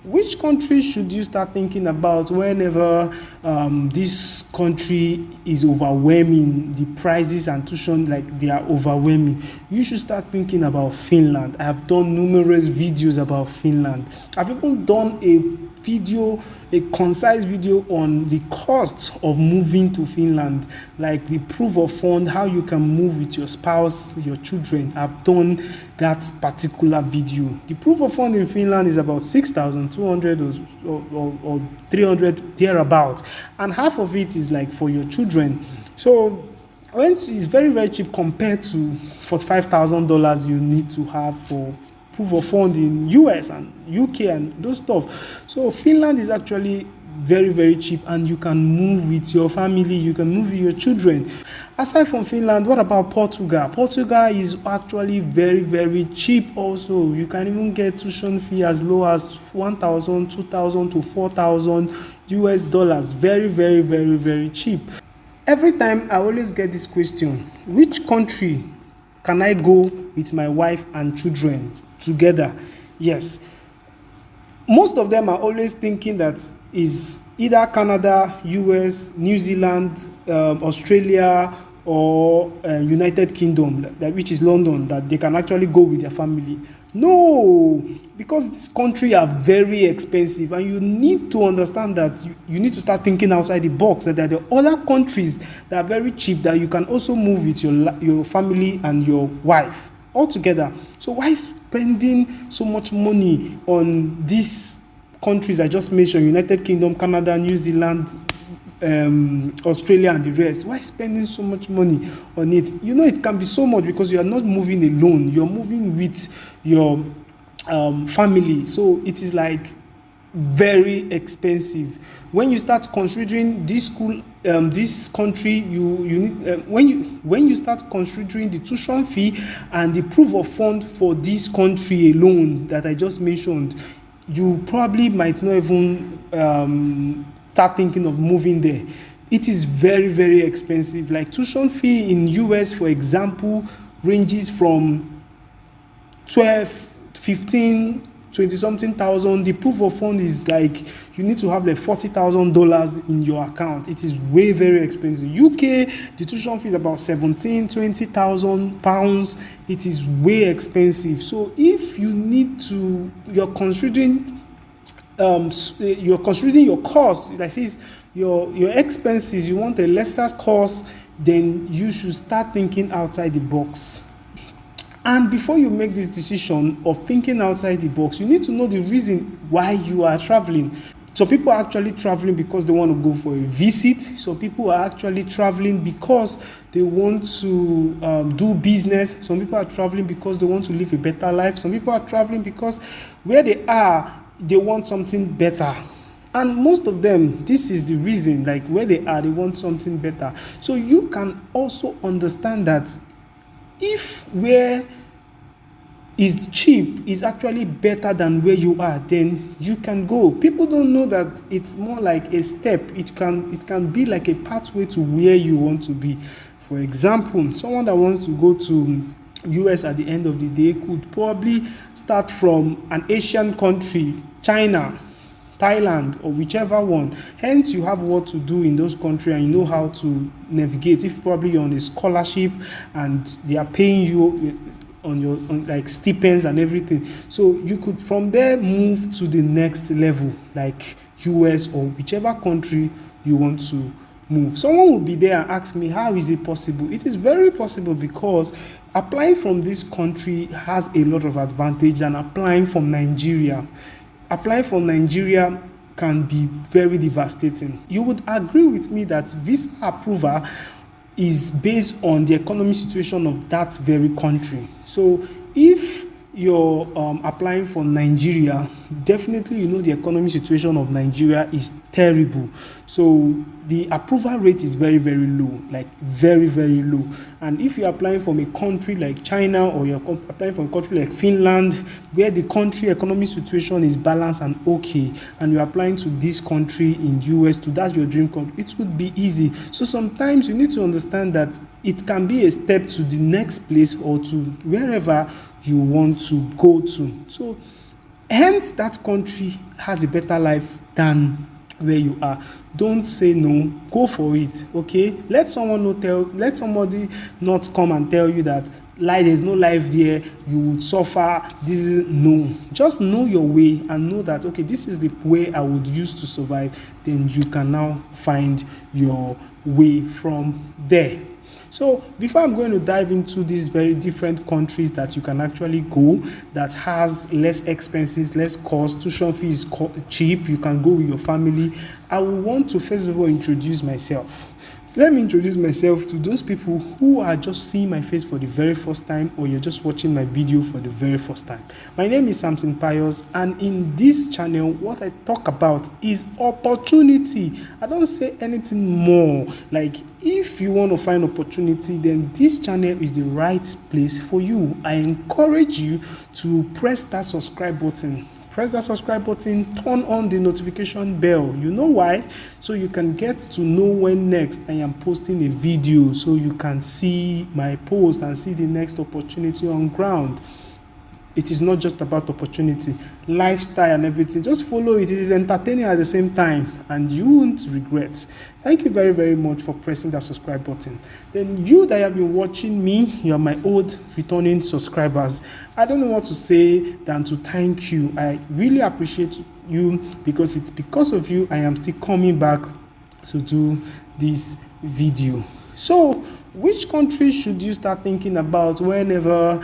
which country should you start thinking about whenever this country is overwhelming, the prices and tuition, like they are overwhelming? You should start thinking about Finland. I have done numerous videos about Finland. I've even done a concise video on the costs of moving to Finland, like the proof of fund, how you can move with your spouse, your children. I've done that particular video. The proof of fund in Finland is about 6,200 or 300 thereabout, and half of it is like for your children. So it's very, very cheap compared to $45,000 you need to have for proof of fund in US and UK and those stuff. So Finland is actually very, very cheap, and you can move with your family, you can move with your children. Aside from Finland, what about Portugal? Portugal is actually very, very cheap also. You can even get tuition fee as low as 1,000, 2,000 to 4,000 US dollars. Very, very, very, very cheap. Every time I always get this question: which country can I go with my wife and children together? Yes, most of them are always thinking that is either Canada, US, New Zealand, Australia, or United Kingdom, which is London, that they can actually go with their family. No, because these countries are very expensive, and you need to understand that you need to start thinking outside the box, that there are the other countries that are very cheap that you can also move with your family and your wife all together. So why spending so much money on these countries I just mentioned, United Kingdom, Canada, New Zealand, Australia and the rest? Why spending so much money on it? You know, it can be so much because you are not moving alone, you're moving with your family. So it is like very expensive. When you start considering this country, you need when you start considering the tuition fee and the proof of fund for this country alone that I just mentioned, you probably might not even start thinking of moving there. It is very, very expensive. Like tuition fee in US, for example, ranges from 12, 15, 20 something thousand. The proof of fund is like you need to have like $40,000 in your account. It is way very expensive. UK, the tuition fee is about 17, 20,000 pounds. It is way expensive. So if you need to, you're considering your costs, like says your expenses, you want a lesser cost, then you should start thinking outside the box. And before you make this decision of thinking outside the box, you need to know the reason why you are traveling. So people are actually traveling because they want to go for a visit. So people are actually traveling because they want to do business. Some people are traveling because they want to live a better life. Some people are traveling because where they are, they want something better. And most of them, this is the reason, like where they are, they want something better. So you can also understand that if where is cheap is actually better than where you are, then you can go. People don't know that it's more like a step. It can be like a pathway to where you want to be. For example, someone that wants to go to US at the end of the day could probably start from an Asian country, China, Thailand, or whichever one. Hence, you have what to do in those countries, and you know how to navigate. If probably you're on a scholarship and they are paying you on like stipends and everything, so you could from there move to the next level, like US or whichever country you want to move. Someone will be there and ask me, how is it possible? It is very possible because applying from this country has a lot of advantage than applying from Nigeria. Applying from Nigeria can be very devastating. You would agree with me that visa approval is based on the economic situation of that very country. So if you're applying for Nigeria, definitely you know the economic situation of Nigeria is terrible. So the approval rate is very, very low, like very, very low. And if you're applying from a country like China, or you're applying from a country like Finland, where the country economic situation is balanced and okay, and you're applying to this country in US, to that's your dream country, it would be easy. So sometimes you need to understand that it can be a step to the next place or to wherever you want to go to. So hence that country has a better life than where you are. Don't say no, go for it. Okay, let somebody not come and tell you that there's no life there, you would suffer. This is no. Just know your way and know that okay, this is the way I would use to survive. Then you can now find your way from there. So before I'm going to dive into these very different countries that you can actually go, that has less expenses, less cost, tuition fee is cheap, you can go with your family, I will want to first of all introduce myself. Let me introduce myself to those people who are just seeing my face for the very first time, or you're just watching my video for the very first time. My name is Samson Pius, and in this channel, what I talk about is opportunity. I don't say anything more. Like, if you want to find opportunity, then this channel is the right place for you. I encourage you to press that subscribe button. Press that subscribe button, turn on the notification bell. You know why? So you can get to know when next I am posting a video, so you can see my post and see the next opportunity on ground. It is not just about opportunity, lifestyle and everything. Just follow it. It is entertaining at the same time, and you won't regret. Thank you very, very much for pressing that subscribe button. Then you that have been watching me, you are my old returning subscribers. I don't know what to say than to thank you. I really appreciate you, because it's because of you I am still coming back to do this video. So which country should you start thinking about whenever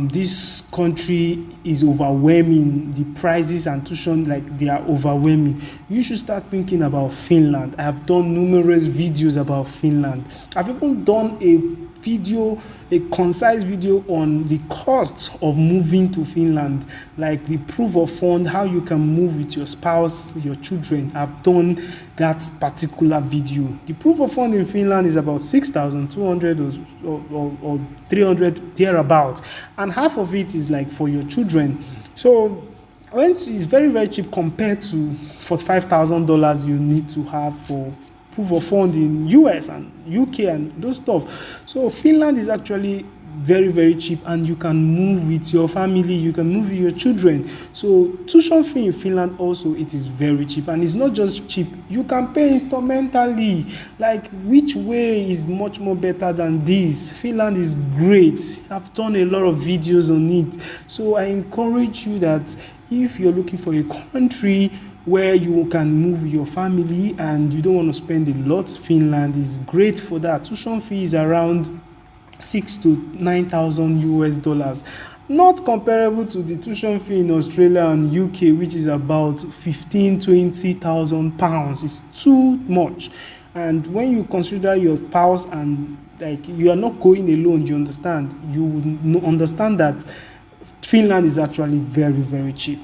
this country is overwhelming? The prices and tuition, like, they are overwhelming. You should start thinking about Finland. I have done numerous videos about Finland. I've even done a concise video on the costs of moving to Finland, like the proof of fund, how you can move with your spouse, your children. I've done that particular video. The proof of fund in Finland is about 6,200 or 300 thereabout, and half of it is like for your children. So it's very, very cheap compared to $45,000 you need to have for proof of fund in US and UK and those stuff. So Finland is actually very, very cheap, and you can move with your family, you can move with your children. So tuition fee in Finland also, it is very cheap, and it's not just cheap, you can pay instrumentally. Like, which way is much more better than this? Finland is great. I've done a lot of videos on it. So I encourage you that if you're looking for a country where you can move your family and you don't want to spend a lot, Finland is great for that. Tuition fee is around $6,000 to $9,000, not comparable to the tuition fee in Australia and UK, which is about £15,000 to £20,000. It's too much. And when you consider your spouse, and like, you are not going alone, you understand, you would understand that Finland is actually very, very cheap.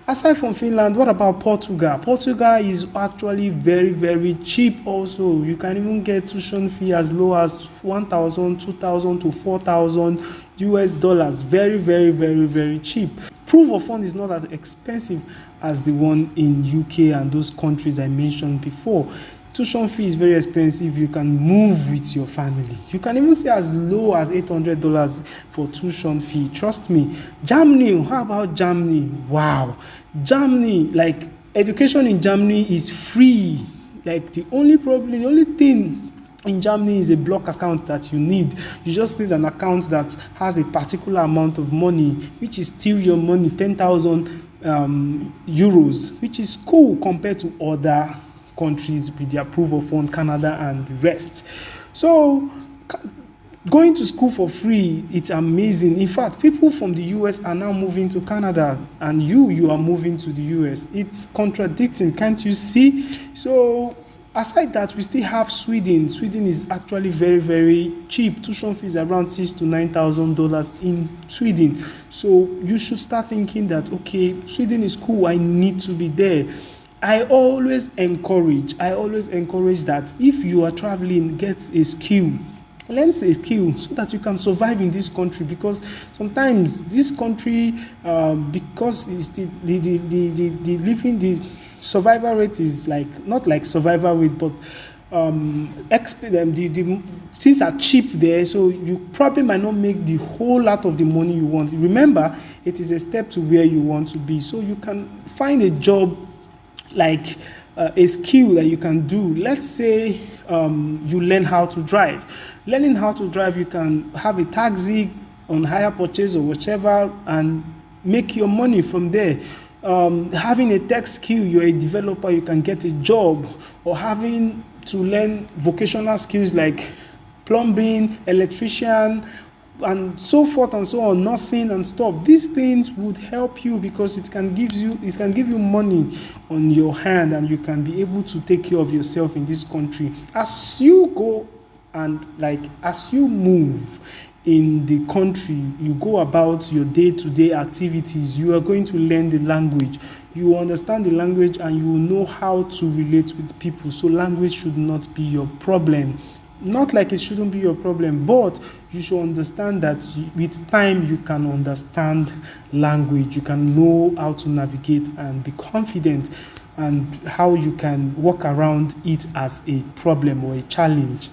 Aside from Finland, what about Portugal? Portugal is actually very, very cheap also. You can even get tuition fee as low as $1,000, $2,000 to $4,000. Very, very, very, very cheap. Proof of fund is not as expensive as the one in UK and those countries I mentioned before. Tuition fee is very expensive. You can move with your family. You can even see as low as $800 for tuition fee. Trust me. Germany, how about Germany? Wow. Germany, like, education in Germany is free. Like, the only thing in Germany is a block account that you need. You just need an account that has a particular amount of money, which is still your money, 10,000 euros, which is cool compared to other countries with their proof of fund, Canada and the rest. So going to school for free, it's amazing. In fact, people from the US are now moving to Canada, and you are moving to the US. It's contradicting, can't you see? So aside that, we still have Sweden. Sweden is actually very, very cheap. Tuition fees around $6,000 to $9,000 in Sweden. So you should start thinking that, okay, Sweden is cool, I need to be there. I always encourage that if you are traveling, get a skill. Learn a skill so that you can survive in this country, because sometimes this country, because it's the survival rate is like, not like survival rate, but the things are cheap there, so you probably might not make the whole lot of the money you want. Remember, it is a step to where you want to be, so you can find a job like a skill that you can do. Let's say you learn how to drive. Learning how to drive, you can have a taxi on hire purchase or whichever and make your money from there. Having a tech skill, you're a developer, you can get a job. Or having to learn vocational skills like plumbing, electrician, and so forth and so on, nursing and stuff. These things would help you because it can give you money on your hand, and you can be able to take care of yourself in this country. As you go and as you move in the country, you go about your day-to-day activities, you are going to learn the language. You understand the language and you know how to relate with people. So language should not be your problem. Not like it shouldn't be your problem, but you should understand that with time you can understand language, you can know how to navigate and be confident, and how you can work around it as a problem or a challenge.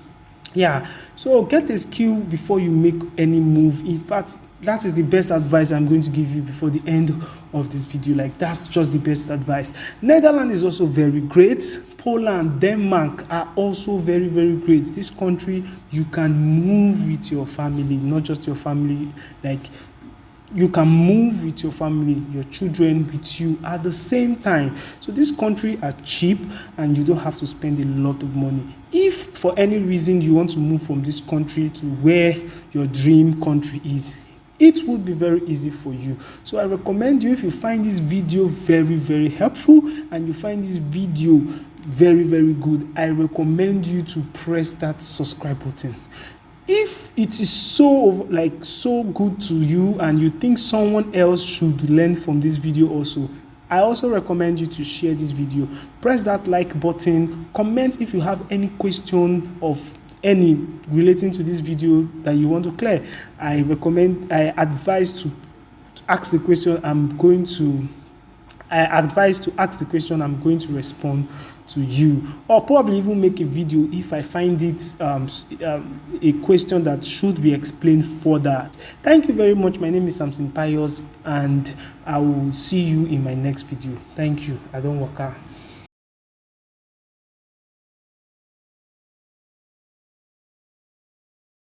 Yeah, so get a skill before you make any move. In fact, that is the best advice I'm going to give you before the end of this video. Like, that's just the best advice. Netherlands is also very great. Poland, Denmark are also very, very great. This country, you can move with your family, not just your family. Like, you can move with your family, your children with you at the same time. So this country are cheap and you don't have to spend a lot of money. If for any reason you want to move from this country to where your dream country is, it would be very easy for you. So I recommend you, if you find this video very, very helpful and you find this video very, very good, I recommend you to press that subscribe button. If it is so good to you and you think someone else should learn from this video also, I also recommend you to share this video. Press that like button, comment if you have any question of any relating to this video that you want to clear. I advise to ask the question. I advise to ask the question. I'm going to respond to you, or probably even make a video if I find it a question that should be explained further. Thank you very much. My name is Samson Pius, and I will see you in my next video. Thank you. I don't work out.